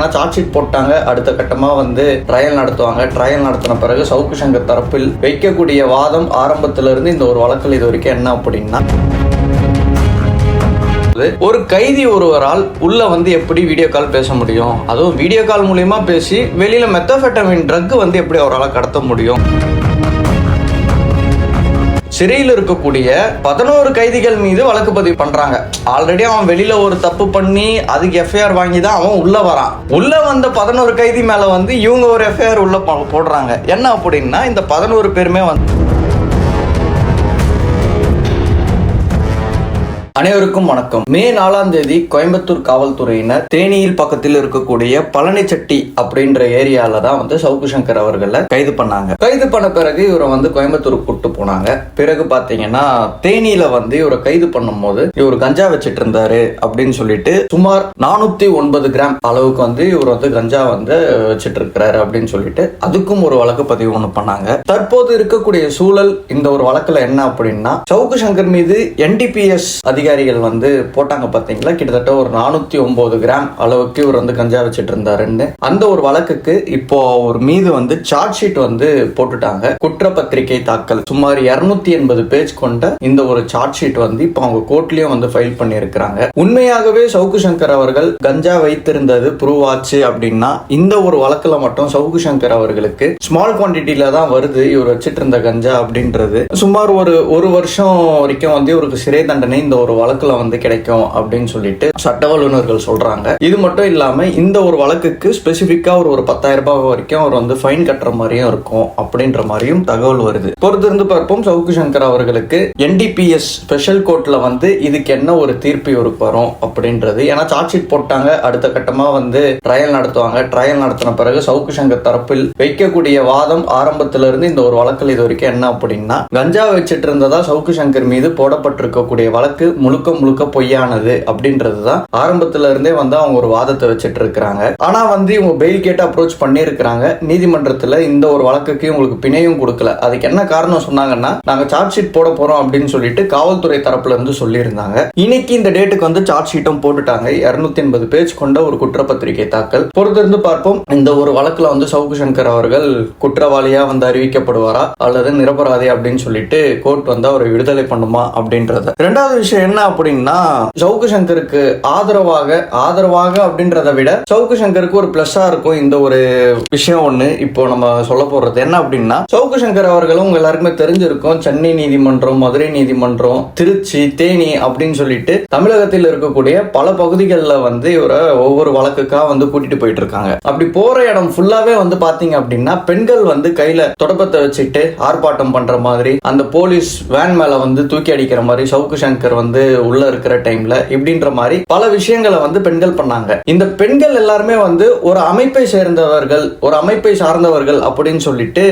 ஏன்னா charge sheet போட்டாங்க, அடுத்த கட்டமா வந்து ட்ரையல் நடத்துவாங்க. ட்ரையல் நடத்தின பிறகு சவுக்கு சங்கர் தரப்பில் வைக்கக்கூடிய வாதம் ஆரம்பத்திலிருந்து இந்த ஒரு வழக்கில் இது வரைக்கும் என்ன அப்படின்னா, ஒரு கைதி ஒருவரால் உள்ள வந்து எப்படி வீடியோ கால் பேச முடியும், அதுவும் வீடியோ கால் மூலியமா பேசி வெளியில மெத்தபெட்டமைன் ட்ரக் வந்து எப்படி அவரால் கடத்த முடியும். சிறையில் இருக்கக்கூடிய 11 கைதிகள் மீது வழக்கு பதிவு பண்றாங்க. ஆல்ரெடி அவன் வெளியில ஒரு தப்பு பண்ணி அதுக்கு எஃப்ஐஆர் வாங்கி தான் அவன் உள்ள வரான். உள்ள வந்த 11 கைதி மேல வந்து இவங்க ஒரு எஃப்ஐஆர் உள்ள போடுறாங்க. என்ன அப்படின்னா, இந்த 11 பேருமே வந்து. அனைவருக்கும் வணக்கம். மே 4ஆம் தேதி கோயம்புத்தூர் காவல்துறையினர் தேனியில் பக்கத்தில் இருக்கக்கூடிய பழனிச்சட்டி அப்படின்ற ஏரியால தான் வந்து சவுக்கு சங்கர் அவர்களை கைது பண்ணாங்க. கைது பண்ண பிறகு இவரை வந்து கோயம்புத்தூருக்கு கூட்டு போனாங்க. பிறகு பாத்தீங்கன்னா தேனியில வந்து இவரை கைது பண்ணும் போது இவர் கஞ்சா வச்சிட்டு இருந்தாரு அப்படின்னு சொல்லிட்டு சுமார் 409 கிராம் அளவுக்கு வந்து இவர் வந்து கஞ்சா வந்து வச்சிட்டு இருக்கிறாரு அப்படின்னு சொல்லிட்டு அதுக்கும் ஒரு வழக்கு பதிவு ஒண்ணு பண்ணாங்க. தற்போது இருக்கக்கூடிய சூழல் இந்த ஒரு வழக்குல என்ன அப்படின்னா, சவுக்கு சங்கர் மீது NDPS அதிகாரிகள் வந்து போட்டாங்க பாத்தீங்களா, கிட்டத்தட்ட ஒரு 409 கிராம் அளவுக்கு இவர் வந்து கஞ்சா வச்சிட்டு இருந்தாருன்னு. அந்த ஒரு வழக்குக்கு இப்போ அவர் மீது வந்து சார்ஜ் ஷீட் வந்து போட்டுட்டாங்க. குற்றப்பத்திரிகை தாக்கல் சுமார் 280 பேஜ் கொண்ட இந்த ஒரு சார்ஜ் ஷீட் வந்து இப்போ அவங்க கோர்ட்லயும் வந்து ஃபைல் பண்ணி இருக்கிறாங்க. உண்மையாகவே சவுக்கு சங்கர் அவர்கள் கஞ்சா வைத்திருந்தது ப்ரூவ் ஆச்சு அப்படின்னா, இந்த ஒரு வழக்குல மட்டும் சவுக்கு சங்கர் அவர்களுக்கு ஸ்மால் குவான்டிட்டியில தான் வருது இவர் வச்சிட்டு இருந்த கஞ்சா அப்படின்றது. சுமார் ஒரு வருஷம் வரைக்கும் வந்து இவருக்கு சிறை தண்டனை இந்த ஒரு வழக்குல வந்து கிடைக்கும் அப்படின்னு சொல்லிட்டு சட்ட வல்லுநர்கள் சொல்றாங்க. இது மட்டும் இல்லாம இந்த ஒரு வழக்குக்கு ஸ்பெசிபிக்கா ஒரு 10,000 ரூபாய் வரைக்கும் அவர் வந்து ஃபைன் கட்டுற மாதிரியும் இருக்கும் அப்படின்ற மாதிரியும் தகவல் வருது. பொறுத்திருந்து பார்ப்போம் சவுக்கு சங்கர் அவர்களுக்கு NDPS ஸ்பெஷல் கோர்ட்ல வந்து இதுக்கு என்ன ஒரு தீர்ப்பு இவருக்கு வரும் அப்படின்றது. ஏன்னா சார்ஜ் ஷீட் போட்டாங்க, அடுத்த கட்டமா வந்து ட்ரையல் நடத்துவாங்க. ட்ரையல் நடத்தின பிறகு சவுக்கு சங்கர் தரப்பில் வைக்கக்கூடிய வாதம் ஆரம்பத்திலிருந்து இந்த ஒரு வழக்கில் இது வரைக்கும் என்ன அப்படின்னா, கஞ்சா வச்சிட்டு இருந்ததா சவுக்கு சங்கர் மீது போடப்பட்டிருக்கக்கூடிய வழக்கு முழுக்க பொய்யானது அப்படின்றதுதான் ஆரம்பத்துல இருந்தே வந்து அவங்க ஒரு வாதத்தை வச்சிட்டு இருக்காங்க. ஆனா வந்து இவங்க பெயில் கேட்டு அப்ரோச் பண்ணி இருக்கிறாங்க. நீதிமன்றத்துல இந்த ஒரு வழக்குக்கு உங்களுக்கு பிணையும் கொடுக்கல. அதுக்கு என்ன காரணம் சொன்னாங்கன்னா, நாங்க சார்ஜ் ஷீட் போட போறோம் அப்படின்னு சொல்லிட்டு காவல்துறை தரப்புல இருந்து சொல்லி இருந்தாங்க. இன்னைக்கு இந்த டேட்டுக்கு வந்து சார்ஜ் ஷீட்டும் போட்டுட்டாங்க. 280 பேஜ் கொண்ட ஒரு குற்றப்பத்திரிகை தாக்கல். பொறுத்திருந்து பார்ப்போம் இந்த ஒரு வழக்குல வந்து சவுக்கு சங்கர் அவர்கள் குற்றவாளியா வந்து அறிவிக்கப்படுவாரா அல்லது நிரபராதி அப்படின்னு சொல்லிட்டு கோர்ட் வந்து அவரை விடுதலை பண்ணுமா அப்படின்றது. இரண்டாவது விஷயம் என்ன அப்படின்னா, சவுக்கு சங்கருக்கு ஆதரவாக அப்படின்றத விட சவுக்கு சங்கருக்கு ஒரு பிளஸ்ஸா இருக்கும் இந்த ஒரு விஷயம் ஒண்ணு இப்போ நம்ம சொல்ல போறது. என்ன அப்படின்னா, சவுக்கு சங்கர் அவர்களும் உங்க எல்லாருக்குமே தெரிஞ்சிருக்கும், சென்னை நீதிமன்றம், மதுரை நீதிமன்றம், திருச்சி, தேனி அப்படின்னு சொல்லிட்டு தமிழகத்தில் இருக்கக்கூடிய பல பகுதிகளில் வந்து இவரை ஒவ்வொரு வழக்குக்கா வந்து கூட்டிட்டு போயிட்டு இருக்காங்க. அப்படி போற இடம் ஃபுல்லாவே வந்து பாத்தீங்க அப்படின்னா, பெண்கள் வந்து கையில தொடப்பத்தை வச்சுட்டு ஆர்ப்பாட்டம் பண்ற மாதிரி, அந்த போலீஸ் வேன் மேல வந்து தூக்கி அடிக்கிற மாதிரி சவுக்கு சங்கர் வந்து உள்ள இருக்கிற டைம்ல இப்படின்ற மாதிரி பல விஷயங்களை வந்து பெண்கள் பண்ணாங்க. இந்த பெண்கள் எல்லாருமே வந்து ஒரு அமைப்பை சேர்ந்தவர்கள், ஒரு அமைப்பை சார்ந்தவர்கள் அப்படின்னு சொல்லிட்டு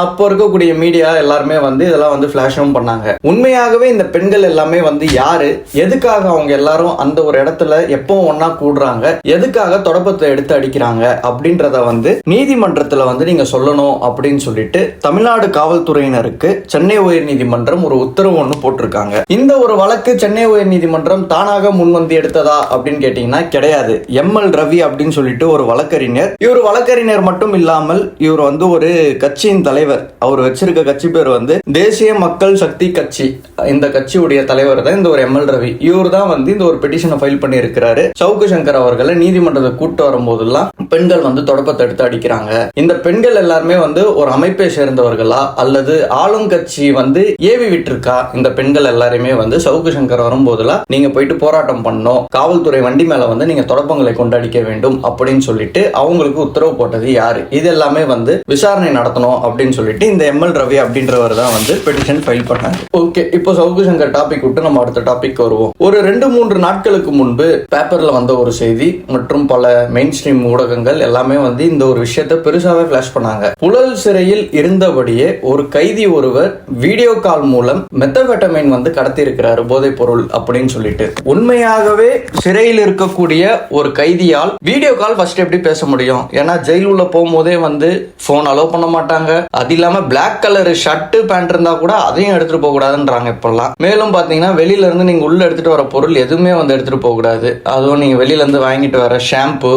அப்போ இருக்கக்கூடிய மீடியா எல்லாருமே வந்து இதெல்லாம் வந்து பிளாஷும் பண்ணாங்க. உண்மையாகவே இந்த பெண்கள் எல்லாமே வந்து யாரு, எதுக்காக அவங்க எல்லாரும் அந்த ஒரு இடத்துல எப்போ ஒன்னா கூடுறாங்க, எதுக்காக தொடப்பத்தை எடுத்து அடிக்கிறாங்க அப்படின்றத வந்து நீதிமன்றத்துல வந்து நீங்க சொல்லணும் அப்படின்னு சொல்லிட்டு தமிழ்நாடு காவல்துறையினருக்கு சென்னை உயர் நீதிமன்றம் ஒரு உத்தரவு ஒன்று போட்டிருக்காங்க. இந்த ஒரு வழக்கு சென்னை உயர் நீதிமன்றம் தானாக முன்வந்து எடுத்ததா அப்படின்னு கேட்டீங்கன்னா கிடையாது. ML ரவி அப்படின்னு சொல்லிட்டு ஒரு வழக்கறிஞர். இவர் வழக்கறிஞர் மட்டும் இல்லாமல் இவர் வந்து ஒரு கட்சியின் தலைவர். அவர் வச்சிருக்க கட்சி பேர் வந்து தேசிய மக்கள் சக்தி கட்சி. இந்த கட்சியுடைய தலைவர் தான் இந்த ஒரு ML ரவி. இவர் தான் வந்து இந்த ஒரு பெட்டிஷனை ஃபைல் பண்ணி இருக்கிறாரு. சவுக்கு சங்கர் அவர்களை நீதிமன்றத்தை கூட்டு வரும்போதெல்லாம் பெண்கள் வந்து தொடப்பத்தை எடுத்து அடிக்கிறாங்க. இந்த பெண்கள் எல்லாருமே வந்து ஒரு அமைப்பை சேர்ந்தவர்களா அல்லது ஆளும் கட்சி வந்து ஏவி விட்டுருக்கா, இந்த பெண்கள் எல்லாருமே வந்து சவுக்கு சங்கர் வரும்போதெல்லாம் நீங்க போயிட்டு போராட்டம் பண்ணணும், காவல்துறை வண்டி மேல வந்து நீங்க தொடப்பங்களை கொண்டாடிக்க வேண்டும் அப்படின்னு சொல்லிட்டு அவங்களுக்கு உத்தரவு போட்டது யாரு, இது எல்லாமே வந்து விசாரணை நடத்தணும் அப்படின்னு சொல்லிட்டு இந்த ML ரவி அப்படின்றவர் தான் வந்து பெட்டிஷன் ஃபைல் பண்ணாரு. ஓகே, இப்போ சவுக்கு சங்கர் டாபிக் விட்டு நம்ம அடுத்த டாபிக் வருவோம். ஒரு 2-3 நாட்களுக்கு முன்பு பேப்பர்ல வந்த ஒரு செய்தி மற்றும் பல மெயின் ஸ்ட்ரீம் ஊடகங்கள் எல்லாமே வந்து இந்த ஒரு விஷயத்தை பெருசாவே பிளாஷ் பண்ணாங்க. புழல் சிறையில் இருந்தபடியே ஒரு கைதி ஒருவர் வீடியோ கால் மூலம் மெத்தபெட்டமைன் வந்து கடத்தி இருக்கிறாரு, போதை போதைப் பொருள் அப்படின்னு சொல்லிட்டு. உண்மையாகவே சிறையில் இருக்கக்கூடிய ஒரு கைதியால் வீடியோ கால் ஃபர்ஸ்ட் எப்படி பேச முடியும்? ஏன்னா ஜெயில் உள்ள போகும்போதே வந்து போன் அலோவ் பண்ண மாட்டாங்க. அது இல்லாம பிளாக் கலர் ஷர்ட் பேண்ட் இருந்தா கூட அதையும் எடுத்துட்டு போக கூடாதுன்றாங்க இப்பெல்லாம். மேலும் பாத்தீங்கன்னா வெளியில இருந்து நீங்க உள்ள எடுத்துட்டு வர பொருள் எதுவுமே வந்து எடுத்துட்டு போக கூடாது. அதுவும் நீங்க வெளியில இருந்து வாங்கிட்டு வர ஷாம்பு,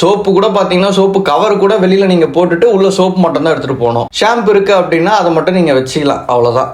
சோப்பு கூட பாத்தீங்கன்னா சோப்பு கவர் கூட வெளியில நீங்க போட்டுட்டு உள்ள சோப்பு மட்டும் தான் எடுத்துட்டு போகணும். ஷாம்பு இருக்கு அப்படின்னா அதை மட்டும் நீங்க வச்சுக்கலாம், அவ்வளவுதான்.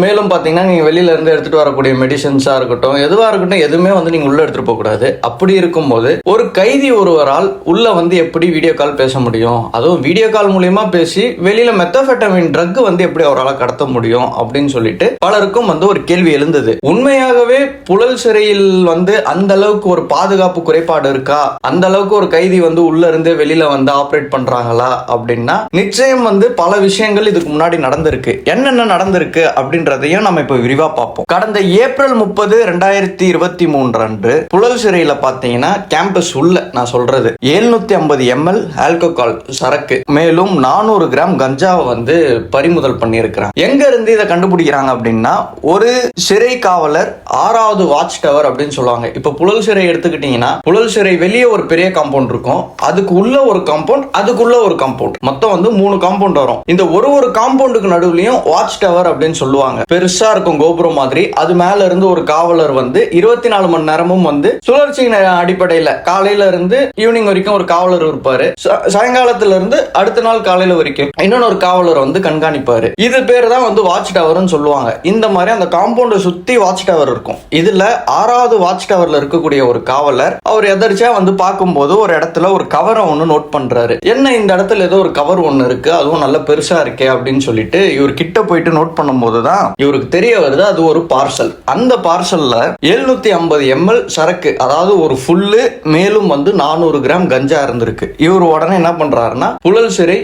மேலும் பாத்தீங்கன்னா நீங்க வெளியில இருந்து எடுத்துட்டு வரக்கூடிய மெடிசன்ஸா இருக்கட்டும், எதுவா இருக்கட்டும், எதுவுமே வந்து நீங்க உள்ள எடுத்துட்டு போக கூடாது. அப்படி இருக்கும்போது ஒரு கைதி ஒருவரால் உள்ள வந்து எப்படி வீடியோ கால் பேச முடியும்? அதுவும் வீடியோ கால் மூலியமா பேசி வெளியில மெத்தபெட்டமின் ட்ரக் வந்து எப்படி அவரால் கடத்த முடியும் அப்படின்னு சொல்லிட்டு பலருக்கும் வந்து ஒரு கேள்வி எழுந்தது. உண்மையாகவே புழல் சிறையில் வந்து அந்த அளவுக்கு ஒரு பாதுகாப்பு குறைபாடு இருக்கா? அந்த அளவுக்கு ஒரு கைதி வந்து உள்ள இருந்து வெளியில வந்து ஆபரேட் பண்றாங்களா அப்படின்னா நிச்சயம் வந்து பல விஷயங்கள் இதுக்கு முன்னாடி நடந்திருக்கு. என்னென்ன நடந்திருக்கு அப்படின்றதையும் நம்ம இப்ப விரிவா பார்ப்போம். கடந்த ஏப்ரல் 30, 2023 அன்று புழல் சிறையில பாத்தீங்கன்னா கேம்பஸ் உள்ள நான் சொல்றது 750 ml ஆல்கஹால் சரக்கு மேலும் 400 கிராம் கஞ்சாவை வந்து பறிமுதல் பண்ணியிருக்கிறாங்க. எங்க இருந்து இதை கண்டுபிடிக்கிறாங்க அப்படின்னா ஒரு சிறை காவலர் 6வது வாட்ச் டவர் அப்படின்னு சொல்லுவாங்க. இப்ப புழல் சிறை எடுத்துக்கிட்டீங்கன்னா புழல் சிறை வெளியே ஒரு பெரிய காம்பவுண்ட் இருக்கும், அதுக்கு உள்ள ஒரு காம்பவுண்ட், அதுக்குள்ள ஒரு காம்பவுண்ட், மொத்தம் வந்து 3 காம்பவுண்ட் வரும். இந்த ஒரு காம்பவுண்டுக்கு நடுவுலயும் வாட்ச் டவர் அப்படின்னு சொல்லுவாங்க. பெருசா இருக்கும் கோபுரம் மாதிரி. அது மேல இருந்து ஒரு காவலர் வந்து 24 மணி நேரமும் வந்து சுழற்சியின் அடிப்படையில காலையில இருந்து ஈவினிங் வரைக்கும் ஒரு காவலர் இருப்பாரு. சாயங்காலத்துல இருந்து அடுத்த நாள் காலையில வரைக்கும் இன்னொரு காவலர் வந்து கண்காணிப்பாரு. இது பேர் தான் வந்து வாட்ச் டவர்னு சொல்லுவாங்க. இந்த மாதிரி அந்த காம்பவுண்டை சுத்தி வாட்ச் டவர் இருக்கும். இதுல 6வது வாட்ச் டவர்ல இருக்கக்கூடிய ஒரு காவலர் அவர் எதர்ச்சியா வந்து பார்க்கும்போது ஒரு இடத்துல ஒரு கவரை ஒண்ணு நோட் பண்றாரு. என்ன இந்த இடத்துல ஏதோ ஒரு கவர் ஒண்ணு இருக்கு, அதுவும் நல்ல பெருசா இருக்கே அப்படின்னு சொல்லிட்டு இவர் கிட்ட போயிட்டு நோட் பண்ணும்போது தான் இவருக்கு தெரிய வருது அது ஒரு பார்சல். அந்த பார்சல்ல 750 ml சரக்கு, அதாவது ஒரு ஃபுல்லு, மேலும் வந்து 400 கிராம் கஞ்சா இருந்திருக்கு. இவர் உடனே என்ன பண்றாருன்னா புழல் சிறை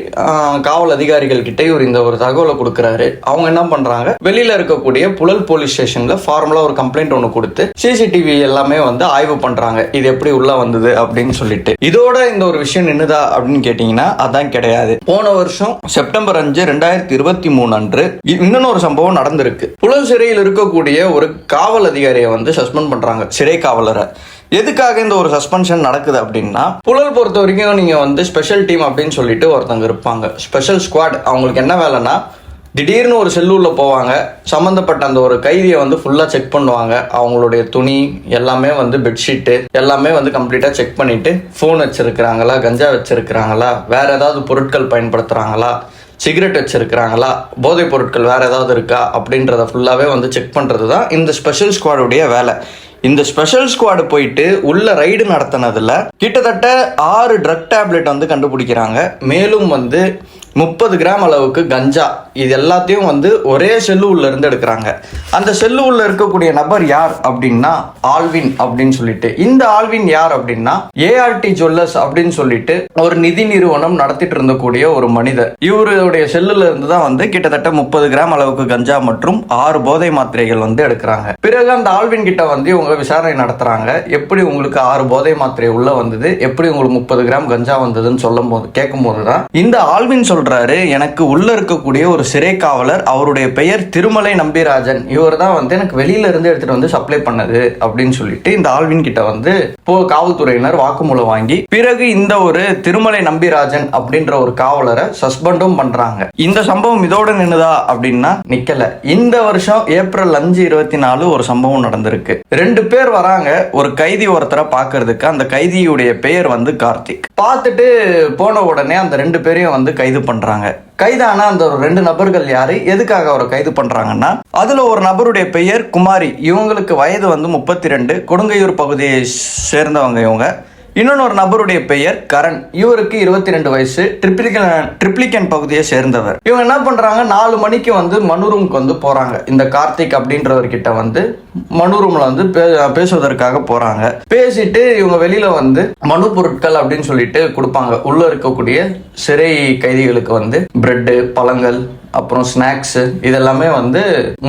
காவல் அதிகாரிகள் கிட்ட இவர் இந்த ஒரு தகவலை கொடுக்கிறாரு. அவங்க என்ன பண்றாங்க, வெளியில இருக்கக்கூடிய புழல் போலீஸ் ஸ்டேஷன்ல ஃபார்மலா ஒரு கம்ப்ளைண்ட் ஒன்று கொடுத்து சிசிடிவி எல்லாமே வந்து ஆய்வு பண்றாங்க, இது எப்படி உள்ள வந்தது அப்படின்னு சொல்லிட்டு. இதோட இந்த ஒரு விஷயம் நின்னுதா அப்படின்னு கேட்டீங்கன்னா அதான் கிடையாது. போன வருஷம் செப்டம்பர் 5, 2023 அன்று இன்னொரு சம்பவம் நடந்திருக்கு. புழல் சிறையில் இருக்கக்கூடிய ஒரு காவல் அதிகாரியை வந்து சஸ்பெண்ட் பண்றாங்க, சிறை காவலரை. எதுக்காக இந்த ஒரு சஸ்பென்ஷன் நடக்குது அப்படின்னா, புழல் பொறுத்த வரைக்கும் நீங்க வந்து ஸ்பெஷல் டீம் அப்படின்னு சொல்லிட்டு ஒருத்தங்க இருப்பாங்க, ஸ்பெஷல் ஸ்குவாட். அவங்களுக்கு என்ன வேலைன்னா திடீர்னு ஒரு செல்லூர்ல போவாங்க, சம்பந்தப்பட்ட அந்த ஒரு கைதியை வந்து ஃபுல்லா செக் பண்ணுவாங்க. அவங்களுடைய துணி எல்லாமே வந்து பெட்ஷீட்டு எல்லாமே வந்து கம்ப்ளீட்டா செக் பண்ணிட்டு போன் வச்சிருக்கிறாங்களா, கஞ்சா வச்சிருக்கிறாங்களா, வேற ஏதாவது பொருட்கள் பயன்படுத்துறாங்களா, சிகரெட் வச்சிருக்கிறாங்களா, போதைப் பொருட்கள் வேற ஏதாவது இருக்கா அப்படின்றத ஃபுல்லாவே வந்து செக் பண்றது தான் இந்த ஸ்பெஷல் ஸ்குவாடுடைய வேலை. இந்த ஸ்பெஷல் ஸ்குவாடு போயிட்டு உள்ள ரைடு நடத்தினதுல கிட்டத்தட்ட 6 ட்ரக் டேப்லெட் வந்து கண்டுபிடிக்கிறாங்க. மேலும் வந்து 30 கிராம் அளவுக்கு கஞ்சா, இது எல்லாத்தையும் வந்து ஒரே செல்லூர்ல இருந்து எடுக்கிறாங்க. அந்த செல்லூர்ல இருக்கக்கூடிய நபர் யார் அப்படின்னா ஆல்வின் அப்படின்னு சொல்லிட்டு. இந்த ஆல்வின் யார் அப்படின்னா ஏஆர்டி ஜுவல்லர்ஸ் அப்படின்னு சொல்லிட்டு ஒரு நிதி நிறுவனம் நடத்திட்டு இருந்தக்கூடிய ஒரு மனிதர். இவருடைய செல்லுல இருந்து தான் வந்து கிட்டத்தட்ட 30 கிராம் அளவுக்கு கஞ்சா மற்றும் 6 போதை மாத்திரைகள் வந்து எடுக்கிறாங்க. பிறகு அந்த ஆல்வின் கிட்ட வந்து இவங்க விசாரணை நடத்துறாங்க. எப்படி உங்களுக்கு 6 போதை மாத்திரை உள்ள வந்தது, எப்படி உங்களுக்கு 30 கிராம் கஞ்சா வந்ததுன்னு சொல்லும் போது கேட்கும் போதுதான் இந்த ஆல்வின் சொல்றாரு, எனக்கு உள்ள இருக்கக்கூடிய ஒரு சிறை காவலர், அவருடைய பெயர் திருமலை நம்பிராஜன், இவர் தான் வந்து எனக்கு வெளியில இருந்து எடுத்துட்டு வந்து சப்ளை பண்ணது அப்படின்னு சொல்லிட்டு இந்த ஆல்வின் கிட்ட வந்து காவல்துறையினர் வாக்குமூலம் வாங்கி பிறகு இந்த ஒரு திருமலை நம்பிராஜன் அப்படின்ற ஒரு காவலரை சஸ்பெண்டும் பண்றாங்க. இந்த சம்பவம் இதோட நின்னுதா அப்படின்னா நிக்கல. இந்த வருஷம் ஏப்ரல் 5, 2024 ஒரு சம்பவம் நடந்திருக்கு. 2 பேர் வராங்க ஒரு கைதி ஒருத்தரை பாக்குறதுக்கு. அந்த கைதியுடைய பெயர் வந்து கார்த்திக். பார்த்துட்டு போன உடனே அந்த 2 பேரையும் வந்து கைது பண்றாங்க. கைதான அந்த 2 நபர்கள் யாரு, எதுக்காக அவரை கைது பண்றாங்கன்னா, அதுல ஒரு நபருடைய பெயர் குமாரி. இவங்களுக்கு வயது வந்து 32, கொடுங்கையூர் பகுதியை சேர்ந்தவங்க இவங்க. இன்னொரு நபருடைய பெயர் கரண், இவருக்கு 22 வயசு, ட்ரிப்ளிகன் பகுதியை சேர்ந்தவர். இவங்க என்ன பண்றாங்க, 4 மணிக்கு வந்து மனு ரூமுக்கு வந்து போறாங்க. இந்த கார்த்திக் அப்படின்றவர்கிட்ட வந்து மனு ரூம்ல வந்து பேசுவதற்காக போறாங்க. பேசிட்டு இவங்க வெளியில வந்து மனு பொருட்கள் அப்படின்னு சொல்லிட்டு கொடுப்பாங்க. உள்ள இருக்கக்கூடிய சிறை கைதிகளுக்கு வந்து பிரெட்டு, பழங்கள், அப்புறம் ஸ்நாக்ஸ், இதெல்லாமே வந்து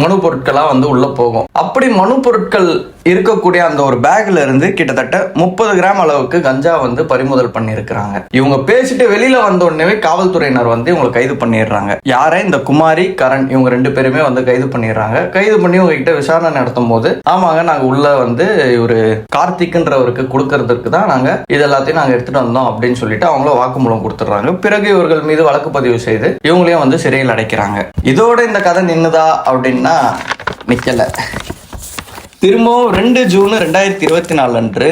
மனு பொருட்களா வந்து உள்ள போகும். அப்படி மனு பொருட்கள் இருக்கக்கூடிய அந்த ஒரு பேக்ல இருந்து கிட்டத்தட்ட 30 கிராம் அளவுக்கு கஞ்சா வந்து பறிமுதல் பண்ணியிருக்கிறாங்க. இவங்க பேசிட்டு வெளியில வந்த உடனே காவல்துறையினர் வந்து இவங்களை கைது பண்ணிடுறாங்க. யாரை? இந்த குமாரி, கரண், இவங்க 2 பேருமே வந்து கைது பண்ணிடுறாங்க. கைது பண்ணி இவங்க கிட்ட விசாரணை நடத்தும் போது, ஆமாங்க நாங்க உள்ள வந்து இவரு கார்த்திக்ன்றவருக்கு கொடுக்கறதுக்கு தான் நாங்க இது எல்லாத்தையும் நாங்க எடுத்துட்டு வந்தோம் அப்படின்னு சொல்லிட்டு அவங்கள வாக்குமூலம் கொடுத்துடுறாங்க. பிறகு இவர்கள் மீது வழக்கு பதிவு செய்து இவங்களையும் வந்து சிறையில் அடைக்கிறாங்க. இதோட இந்த கதை நின்னுதா அப்படின்னா நிக்கல. திரும்பவும் 2 ஜூன் 2024 அன்று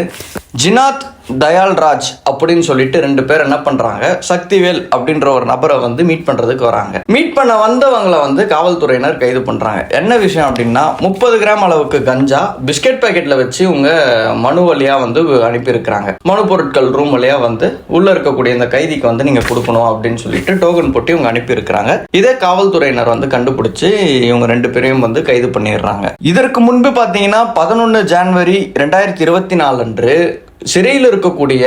ஜினாத் தயால்ராஜ் அப்படின்னு சொல்லிட்டு 2 பேர் என்ன பண்றாங்க, சக்திவேல் அப்படின்ற ஒரு நபரை வந்து மீட் பண்றதுக்கு வராங்க. மீட் பண்ண வந்தவங்களை வந்து காவல்துறையினர் கைது பண்றாங்க. என்ன விஷயம் அப்படின்னா 30 கிராம் அளவுக்கு கஞ்சா பிஸ்கெட் பேக்கெட்ல வச்சு உங்க மனு வழியா வந்து அனுப்பியிருக்கிறாங்க. மனு பொருட்கள் ரூம் வழியா வந்து உள்ள இருக்கக்கூடிய இந்த கைதிக்கு வந்து நீங்க கொடுக்கணும் அப்படின்னு சொல்லிட்டு டோக்கன் போட்டு இவங்க அனுப்பியிருக்கிறாங்க. இதே காவல்துறையினர் வந்து கண்டுபிடிச்சு இவங்க 2 பேரையும் வந்து கைது பண்ணிடுறாங்க. இதற்கு முன்பு பாத்தீங்கன்னா 11 ஜனவரி 2024 அன்று சிறையில் இருக்கக்கூடிய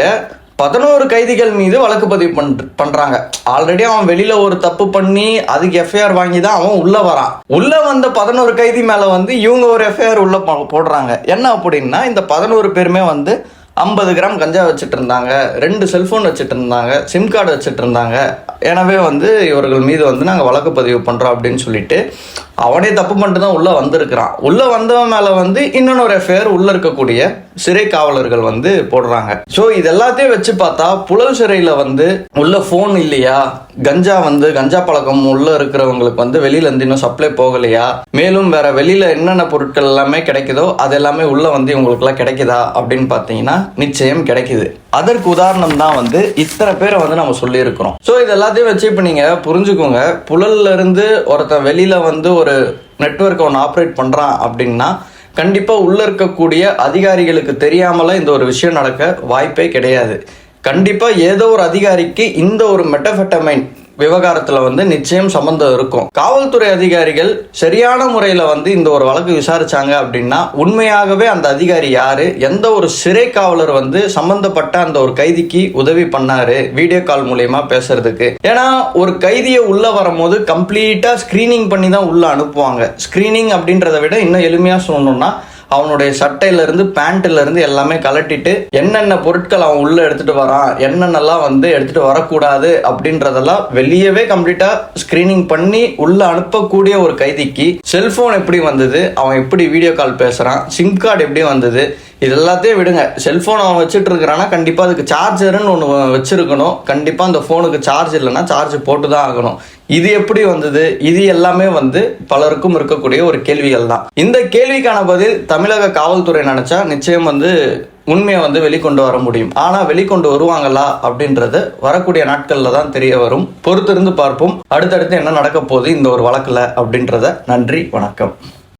11 கைதிகள் மீது வழக்கு பதிவு பண்றாங்க. ஆல்ரெடி அவன் வெளியில ஒரு தப்பு பண்ணி அதுக்கு எஃப்ஐஆர் வாங்கி தான் அவன் உள்ள வரான். உள்ள வந்த 11 கைதி மேல வந்து இவங்க ஒரு எஃப்ஐஆர் உள்ள போடுறாங்க. என்ன அப்படின்னா இந்த 11 பேருமே வந்து 50 கிராம் கஞ்சா வச்சுட்டு இருந்தாங்க, 2 செல்போன் வச்சுட்டு இருந்தாங்க, சிம் கார்டு வச்சுட்டு இருந்தாங்க. எனவே வந்து இவர்கள் மீது வந்து நாங்கள் வழக்கு பதிவு பண்றோம் அப்படின்னு சொல்லிட்டு அவனே தப்பு பண்ணிட்டு தான் உள்ள வந்திருக்கிறான். உள்ள வந்தவன் மேல வந்து இன்னொரு எஃப்ஐஆர் உள்ள இருக்கக்கூடிய சிறை காவலர்கள் வந்து போடுறாங்க. ஸோ இது எல்லாத்தையும் வச்சு பார்த்தா புழல் சிறையில வந்து உள்ள போன் இல்லையா, கஞ்சா பழக்கம் உள்ள இருக்கிறவங்களுக்கு வந்து வெளியில இருந்து இன்னும் சப்ளை போகலையா, மேலும் வேற வெளியில என்னென்ன பொருட்கள் எல்லாமே கிடைக்குதோ அது எல்லாமே உள்ள வந்து இவங்களுக்கு எல்லாம் கிடைக்குதா அப்படின்னு பாத்தீங்கன்னா நிச்சயம் கிடைக்குது. அதற்கு உதாரணம் தான் வந்து இத்தனை பேரை வந்து நம்ம சொல்லி இருக்கிறோம். ஸோ இது எல்லாத்தையும் வச்சு இப்ப நீங்க புரிஞ்சுக்கோங்க, புழல்ல இருந்து ஒருத்தன் வெளியில வந்து ஒரு நெட்வொர்க் ஒன்று ஆப்ரேட் பண்றான் அப்படின்னா கண்டிப்பா உள்ள இருக்கக்கூடிய அதிகாரிகளுக்கு தெரியாமல இந்த ஒரு விஷயம் நடக்க வாய்ப்பே கிடையாது. கண்டிப்பா ஏதோ ஒரு அதிகாரிக்கு இந்த ஒரு மெட்டஃபெட்டமைன் விவகாரத்துல வந்து நிச்சயம் சம்பந்தம் இருக்கும். காவல்துறை அதிகாரிகள் சரியான முறையில வந்து இந்த ஒரு வழக்கு விசாரிச்சாங்க அப்படின்னா உண்மையாகவே அந்த அதிகாரி யாரு, எந்த ஒரு சிறை காவலர் வந்து சம்பந்தப்பட்ட அந்த ஒரு கைதிக்கு உதவி பண்ணாரு வீடியோ கால் மூலியமா பேசுறதுக்கு. ஏன்னா ஒரு கைதியை உள்ள வரும்போது கம்ப்ளீட்டா ஸ்கிரீனிங் பண்ணி தான் உள்ள அனுப்புவாங்க. ஸ்கிரீனிங் அப்படின்றத விட இன்னும் எளிமையா சொல்லணும்னா அவனுடைய சட்டையில இருந்து பேண்ட்ல இருந்து எல்லாமே கலட்டிட்டு என்னென்ன பொருட்கள் அவன் உள்ள எடுத்துட்டு வரான், என்னென்னலாம் வந்து எடுத்துட்டு வரக்கூடாது அப்படின்றதெல்லாம் வெளியவே கம்ப்ளீட்டா ஸ்கிரீனிங் பண்ணி உள்ள அனுப்பக்கூடிய ஒரு கைதிக்கு செல்போன் எப்படி வந்தது, அவன் எப்படி வீடியோ கால் பேசுறான், சிம் கார்டு எப்படி வந்தது, இது எல்லாத்தையும் விடுங்க. செல்போன் அவன் வச்சுட்டு இருக்கிறான்னா கண்டிப்பா அதுக்கு சார்ஜர்னு ஒன்று வச்சிருக்கணும். கண்டிப்பா அந்த போனுக்கு சார்ஜ் இல்லைன்னா சார்ஜ் போட்டு தான் ஆகணும். இது எப்படி வந்தது, இது எல்லாமே வந்து பலருக்கும் இருக்கக்கூடிய ஒரு கேள்விகள் தான். இந்த கேள்விக்கான பதில் தமிழக காவல்துறை நினைச்சா நிச்சயம் வந்து உண்மையை வந்து வெளிக்கொண்டு வர முடியும். ஆனா வெளிக்கொண்டு வருவாங்களா அப்படின்றது வரக்கூடிய நாட்கள்ல தான் தெரிய வரும். பொறுத்திருந்து பார்ப்போம் அடுத்தடுத்து என்ன நடக்க போகுது இந்த ஒரு வழக்குல அப்படின்றத. நன்றி, வணக்கம்.